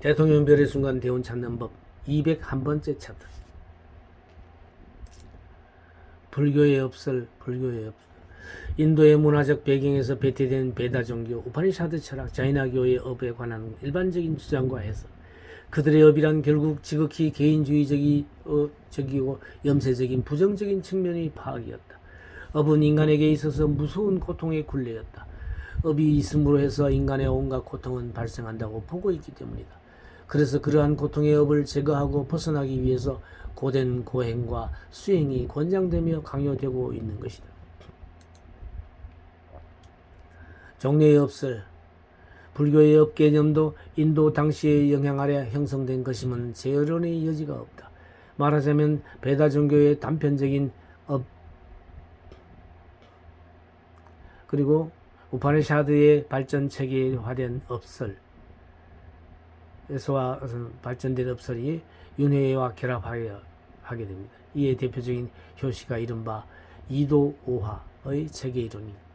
대통령별의 순간 대운 찾는 법 201번째 차트. 불교의 업설. 인도의 문화적 배경에서 배태된 베다 종교, 우파니샤드 철학, 자이나교의 업에 관한 일반적인 주장과 해서 그들의 업이란 결국 지극히 개인주의적이고 염세적인 부정적인 측면이 파악이었다. 업은 인간에게 있어서 무서운 고통의 굴레였다. 업이 있음으로 해서 인간의 온갖 고통은 발생한다고 보고 있기 때문이다. 그래서 그러한 고통의 업을 제거하고 벗어나기 위해서 고된 고행과 수행이 권장되며 강요되고 있는 것이다. 종려의 업설. 불교의 업 개념도 인도 당시의 영향 아래 형성된 것임은 재론의 여지가 없다. 말하자면 베다 종교의 단편적인 업 그리고 우파니샤드의 발전 체계화된 업설에서와 발전된 업설이 윤회와 결합하게 됩니다. 이에 대표적인 효시가 이른바 이도오화의 체계 이론입니다.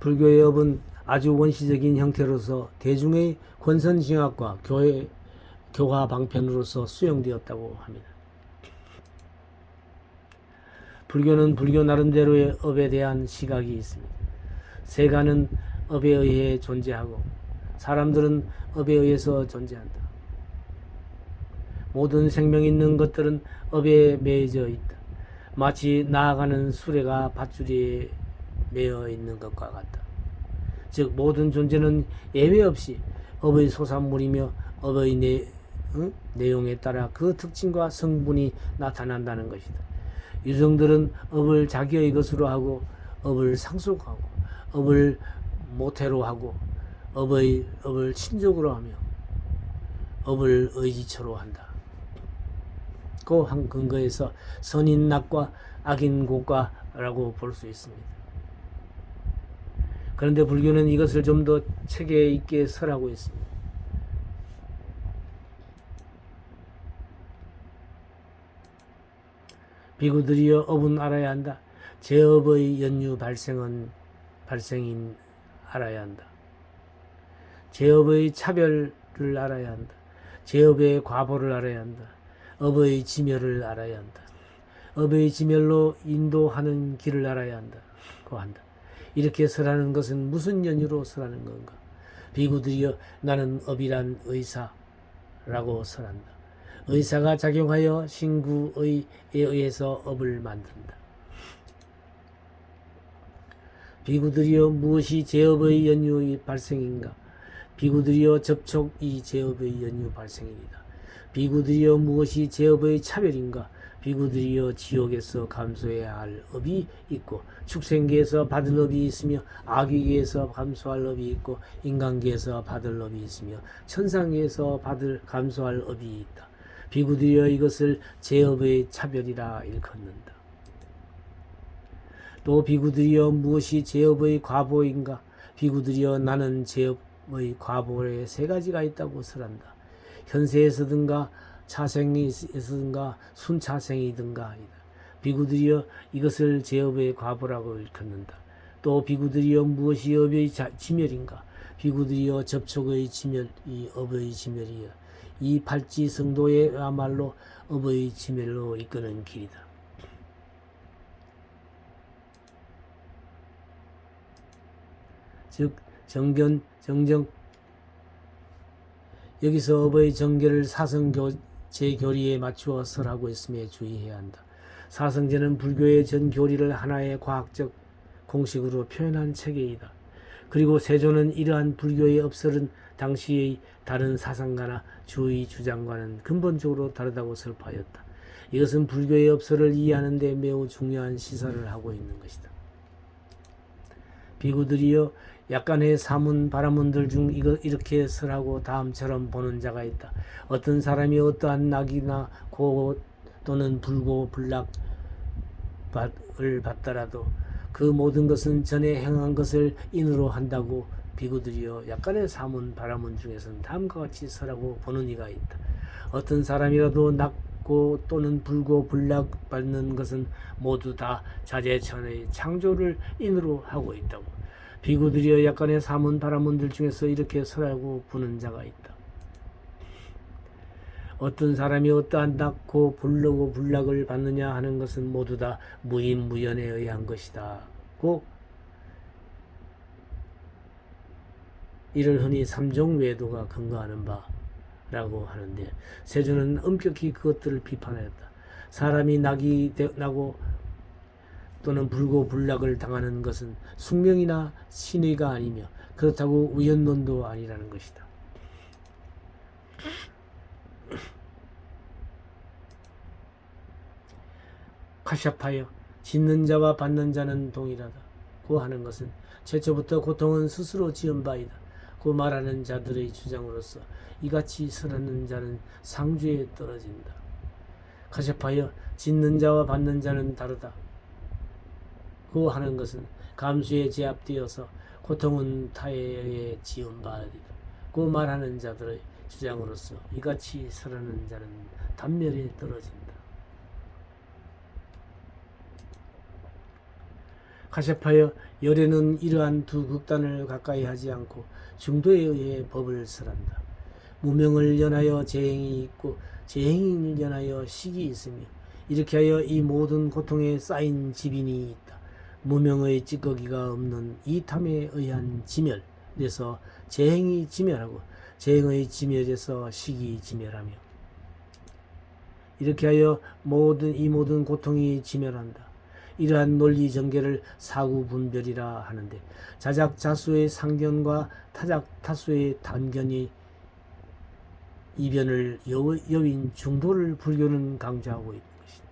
불교의 업은 아주 원시적인 형태로서 대중의 권선징악과 교화 방편으로서 수용되었다고 합니다. 불교는 불교 나름대로의 업에 대한 시각이 있습니다. 세간은 업에 의해 존재하고 사람들은 업에 의해서 존재한다. 모든 생명 있는 것들은 업에 매여져 있다. 마치 나아가는 수레가 밧줄에 매여 있는 것과 같다. 즉 모든 존재는 예외 없이 업의 소산물이며 업의 내용에 따라 그 특징과 성분이 나타난다는 것이다. 유성들은 업을 자기의 것으로 하고 업을 상속하고 업을 모태로 하고 업을 친족으로 하며 업을 의지처로 한다. 그 한 근거에서 선인 낙과 악인 고과라고 볼 수 있습니다. 그런데 불교는 이것을 좀 더 체계 있게 설하고 있습니다. 비구들이여 업은 알아야 한다. 제업의 연유 발생인 알아야 한다. 제업의 차별을 알아야 한다. 제업의 과보를 알아야 한다. 업의 지멸을 알아야 한다. 업의 지멸로 인도하는 길을 알아야 한다. 이렇게 설하는 것은 무슨 연유로 설하는 건가? 비구들이여 나는 업이란 의사라고 설한다. 의사가 작용하여 신구에 의해서 업을 만든다. 비구들이여 무엇이 제업의 연유의 발생인가? 비구들이여 접촉이 제업의 연유 발생이다. 비구들이여 무엇이 제업의 차별인가? 비구들이여 지옥에서 감수해야 할 업이 있고 축생계에서 받을 업이 있으며 아귀계에서 감수할 업이 있고 인간계에서 받을 업이 있으며 천상계에서 감수할 업이 있다. 비구들이여 이것을 제업의 차별이라 일컫는다. 또 비구들이여 무엇이 제업의 과보인가? 비구들이여 나는 제업의 과보에 세 가지가 있다고 설한다. 현세에서든가 차생이든가 순차생이든가. 비구들이여 이것을 제업의 과보라고 일컫는다. 또 비구들이여 무엇이 업의 지멸인가? 비구들이여 접촉의 지멸이 업의 지멸이여 이 팔지성도야말로 업의 지멸로 이끄는 길이다. 즉 정견, 정정. 여기서 업의 정결을 사성제교리에 맞추어 설하고 있음에 주의해야 한다. 사성제는 불교의 전 교리를 하나의 과학적 공식으로 표현한 체계이다. 그리고 세조는 이러한 불교의 업설은 당시의 다른 사상가나 주의 주장과는 근본적으로 다르다고 설파하였다. 이것은 불교의 업설을 이해하는 데 매우 중요한 시사를 하고 있는 것이다. 비구들이여 약간의 사문 바라문들 중 이렇게 설하고 다음처럼 보는 자가 있다. 어떤 사람이 어떠한 낙이나 고 또는 불고 불락을 받더라도 그 모든 것은 전에 행한 것을 인으로 한다고 비구들이여 약간의 사문 바라문 중에서는 다음과 같이 설하고 보는 이가 있다. 어떤 사람이라도 낙 받고 또는 불고 불락 받는 것은 모두 다 자재천의 창조를 인으로 하고 있다고. 비구들이여 약간의 사문 바라문들 중에서 이렇게 설하고 부는 자가 있다. 어떤 사람이 어떠한 낳고 불르고 불락을 받느냐 하는 것은 모두 다 무인무연에 의한 것이다. 고 이를 흔히 삼종 외도가 근거하는 바라고 하는데, 세조는 엄격히 그것들을 비판하였다. 사람이 나고 또는 불고 불락을 당하는 것은 숙명이나 신의가 아니며 그렇다고 우연론도 아니라는 것이다. 카샤파여, 짓는 자와 받는 자는 동일하다. 고 하는 것은 최초부터 고통은 스스로 지은 바이다. 고 말하는 자들의 주장으로서 이같이 설하는 자는 상주에 떨어진다. 카샤파여, 짓는 자와 받는 자는 다르다. 고 하는 것은 감수에 제압되어서 고통은 타에 의해 지은 바이다. 고 말하는 자들의 주장으로서 이같이 설하는 자는 단멸에 떨어진다. 카샤파여, 열애는 이러한 두 극단을 가까이 하지 않고 중도에 의해 법을 설한다. 무명을 연하여 재행이 있고 재행을 연하여 식이 있으며 이렇게 하여 이 모든 고통에 쌓인 지빈이 있다. 무명의 찌꺼기가 없는 이 탐에 의한 지멸에서 재행이 지멸하고 재행의 지멸에서 식이 지멸하며 이렇게 하여 이 모든 고통이 지멸한다. 이러한 논리 전개를 사구분별이라 하는데, 자작자수의 상견과 타작타수의 단견이 이변을 여윈 중도를 불교는 강조하고 있는 것이다.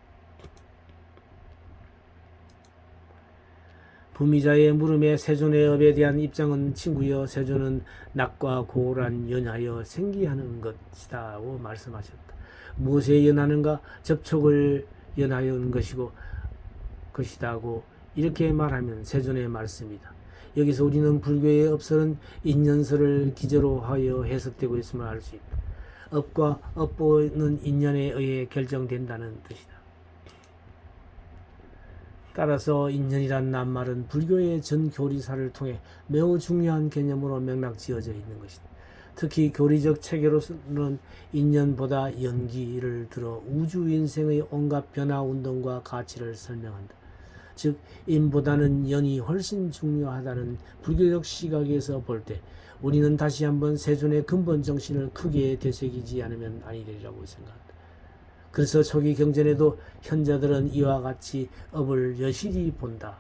부미자의 물음에 세존의 업에 대한 입장은 친구여, 세존은 낙과 고란 연하여 생기하는 것이다고 말씀하셨다. 무엇에 연하는가? 접촉을 연하여는 것이다고 이렇게 말하면 세존의 말씀이다. 여기서 우리는 불교의 업설은 인연설을 기저로 하여 해석되고 있음을 알 수 있다. 업과 업보는 인연에 의해 결정된다는 뜻이다. 따라서 인연이란 낱말은 불교의 전 교리사를 통해 매우 중요한 개념으로 맥락 지어져 있는 것이다. 특히 교리적 체계로서는 인연보다 연기를 들어 우주 인생의 온갖 변화 운동과 가치를 설명한다. 즉 인보다는 연이 훨씬 중요하다는 불교적 시각에서 볼 때 우리는 다시 한번 세존의 근본 정신을 크게 되새기지 않으면 아니 되리라고 생각한다. 그래서 초기 경전에도 현자들은 이와 같이 업을 여실히 본다.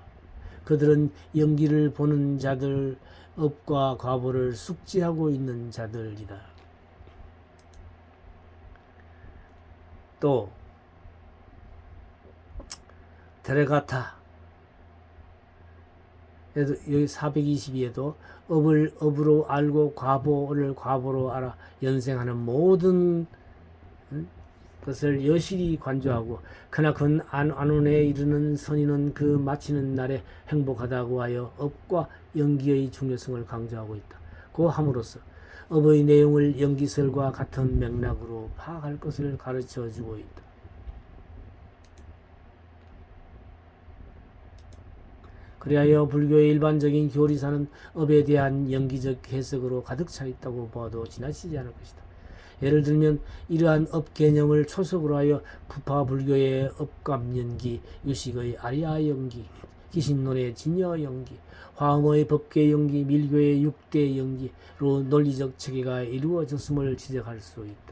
그들은 연기를 보는 자들, 업과 과보를 숙지하고 있는 자들이다. 또 데레가타 여기 422에도 업을 업으로 알고 과보를 과보로 알아 연생하는 모든 것을 여실히 관조하고 크나큰 안온에 이르는 선인은 그 마치는 날에 행복하다고 하여 업과 연기의 중요성을 강조하고 있다. 고 함으로써 업의 내용을 연기설과 같은 맥락으로 파악할 것을 가르쳐 주고 있다. 그리하여 불교의 일반적인 교리사는 업에 대한 연기적 해석으로 가득 차 있다고 봐도 지나치지 않을 것이다. 예를 들면 이러한 업 개념을 초석으로 하여 부파 불교의 업감연기, 유식의 아리아 연기, 기신론의 진여 연기, 화엄의 법계 연기, 밀교의 육대 연기로 논리적 체계가 이루어졌음을 지적할 수 있다.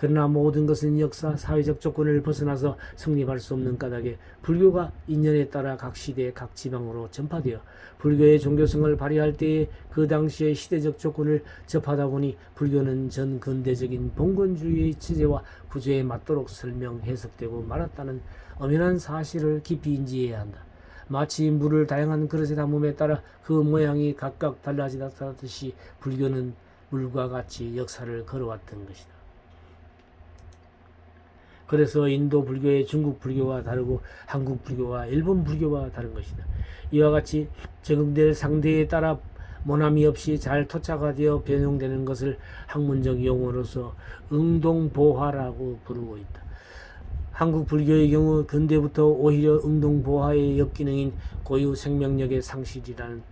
그러나 모든 것은 역사, 사회적 조건을 벗어나서 성립할 수 없는 까닭에 불교가 인연에 따라 각 시대, 각 지방으로 전파되어 불교의 종교성을 발휘할 때에 그 당시의 시대적 조건을 접하다 보니 불교는 전 근대적인 봉건주의의 체제와 구조에 맞도록 설명, 해석되고 말았다는 엄연한 사실을 깊이 인지해야 한다. 마치 물을 다양한 그릇에 담음에 따라 그 모양이 각각 달라지듯이 불교는 물과 같이 역사를 걸어왔던 것이다. 그래서 인도 불교의 중국 불교와 다르고 한국 불교와 일본 불교와 다른 것이다. 이와 같이 적응될 상대에 따라 모남이 없이 잘 토착화 되어 변형되는 것을 학문적 용어로서 응동보화라고 부르고 있다. 한국 불교의 경우 근대부터 오히려 응동보화의 역기능인 고유 생명력의 상실이라는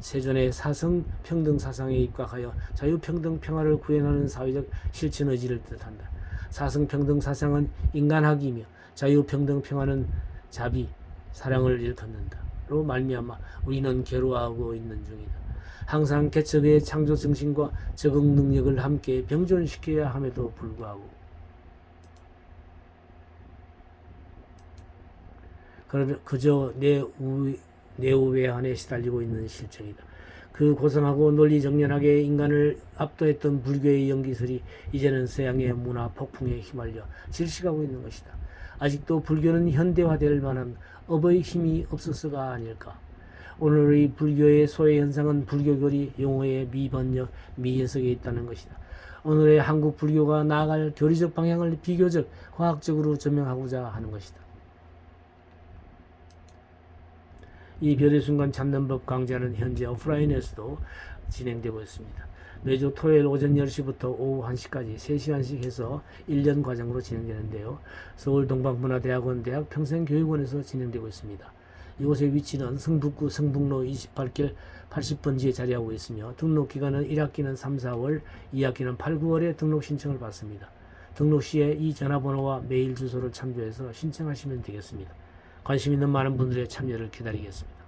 세존의 사성 평등 사상에 입각하여 자유평등 평화를 구현하는 사회적 실천 의지를 뜻한다. 사성 평등 사상은 인간학이며 자유평등 평화는 자비, 사랑을 일컫는다로 말미암아 우리는 괴로워하고 있는 중이다. 항상 개척의 창조 정신과 적응 능력을 함께 병존시켜야 함에도 불구하고 그저 내 우외한에 시달리고 있는 실정이다. 그 고상하고 논리정연하게 인간을 압도했던 불교의 연기설이 이제는 서양의 문화 폭풍에 휘말려 질식하고 있는 것이다. 아직도 불교는 현대화될 만한 업의 힘이 없어서가 아닐까. 오늘의 불교의 소외 현상은 불교교리 용어의 미번역, 미해석에 있다는 것이다. 오늘의 한국 불교가 나아갈 교리적 방향을 비교적 화학적으로 조명하고자 하는 것이다. 이 별의 순간 찾는 법 강좌는 현재 오프라인에서도 진행되고 있습니다. 매주 토요일 오전 10시부터 오후 1시까지 3시간씩 해서 1년 과정으로 진행되는데요. 서울 동방문화대학원 대학평생교육원에서 진행되고 있습니다. 이곳의 위치는 성북구 성북로 28길 80번지에 자리하고 있으며 등록 기간은 1학기는 3, 4월, 2학기는 8, 9월에 등록 신청을 받습니다. 등록 시에 이 전화번호와 메일 주소를 참조해서 신청하시면 되겠습니다. 관심 있는 많은 분들의 참여를 기다리겠습니다.